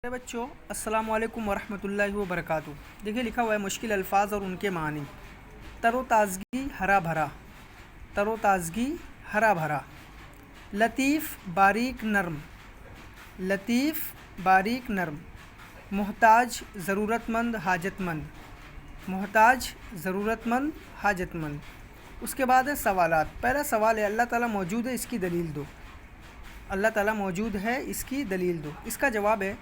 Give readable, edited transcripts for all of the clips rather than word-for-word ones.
بچوں السلام علیکم ورحمۃ اللہ وبرکاتہ۔ دیکھیے لکھا ہوا ہے مشکل الفاظ اور ان کے معنی۔ تر و تازگی ہرا بھرا، تر و تازگی ہرا بھرا، لطیف باریک نرم، لطیف باریک نرم، محتاج ضرورت مند حاجت مند، محتاج ضرورت مند حاجت مند۔ اس کے بعد ہے سوالات۔ پہلا سوال ہے اللہ تعالیٰ موجود ہے، اس کی دلیل دو۔ اللہ تعالیٰ موجود ہے، اس کی دلیل دو۔ اس کا جواب ہے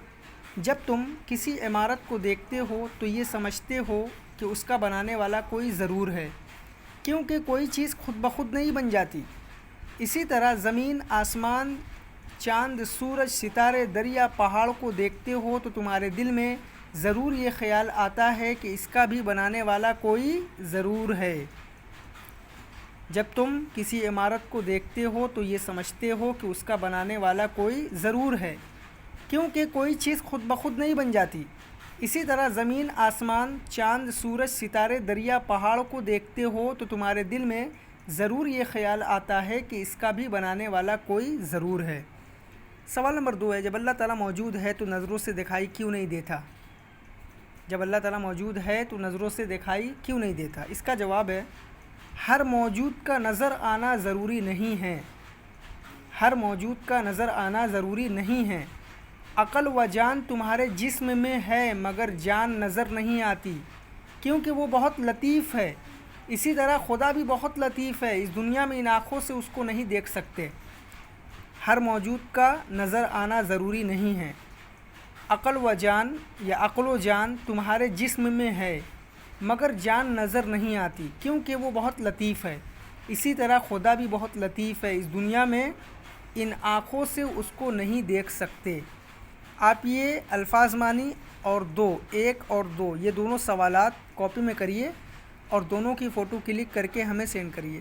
جب تم کسی عمارت کو دیکھتے ہو تو یہ سمجھتے ہو کہ اس کا بنانے والا کوئی ضرور ہے، کیونکہ کوئی چیز خود بخود نہیں بن جاتی۔ اسی طرح زمین، آسمان، چاند، سورج، ستارے، دریا، پہاڑ کو دیکھتے ہو تو تمہارے دل میں ضرور یہ خیال آتا ہے کہ اس کا بھی بنانے والا کوئی ضرور ہے۔ جب تم کسی عمارت کو دیکھتے ہو تو یہ سمجھتے ہو کہ اس کا بنانے والا کوئی ضرور ہے، کیونکہ کوئی چیز خود بخود نہیں بن جاتی۔ اسی طرح زمین، آسمان، چاند، سورج، ستارے، دریا، پہاڑ کو دیکھتے ہو تو تمہارے دل میں ضرور یہ خیال آتا ہے کہ اس کا بھی بنانے والا کوئی ضرور ہے۔ سوال نمبر 2 ہے جب اللہ تعالیٰ موجود ہے تو نظروں سے دکھائی کیوں نہیں دیتا؟ جب اللہ تعالیٰ موجود ہے تو نظروں سے دکھائی کیوں نہیں دیتا؟ اس کا جواب ہے ہر موجود کا نظر آنا ضروری نہیں ہے، ہر موجود کا نظر آنا ضروری نہیں ہے۔ عقل و جان تمہارے جسم میں ہے مگر جان نظر نہیں آتی، کیونکہ وہ بہت لطیف ہے۔ اسی طرح خدا بھی بہت لطیف ہے، اس دنیا میں ان آنکھوں سے اس کو نہیں دیکھ سکتے۔ ہر موجود کا نظر آنا ضروری نہیں ہے۔ عقل و جان یا عقل و جان تمہارے جسم میں ہے مگر جان نظر نہیں آتی، کیونکہ وہ بہت لطیف ہے۔ اسی طرح خدا بھی بہت لطیف ہے، اس دنیا میں ان آنکھوں سے اس کو نہیں دیکھ سکتے۔ آپ یہ الفاظ معنی اور 1 اور 2 یہ دونوں سوالات کاپی میں کریے اور دونوں کی فوٹو کلک کر کے ہمیں سینڈ کریے۔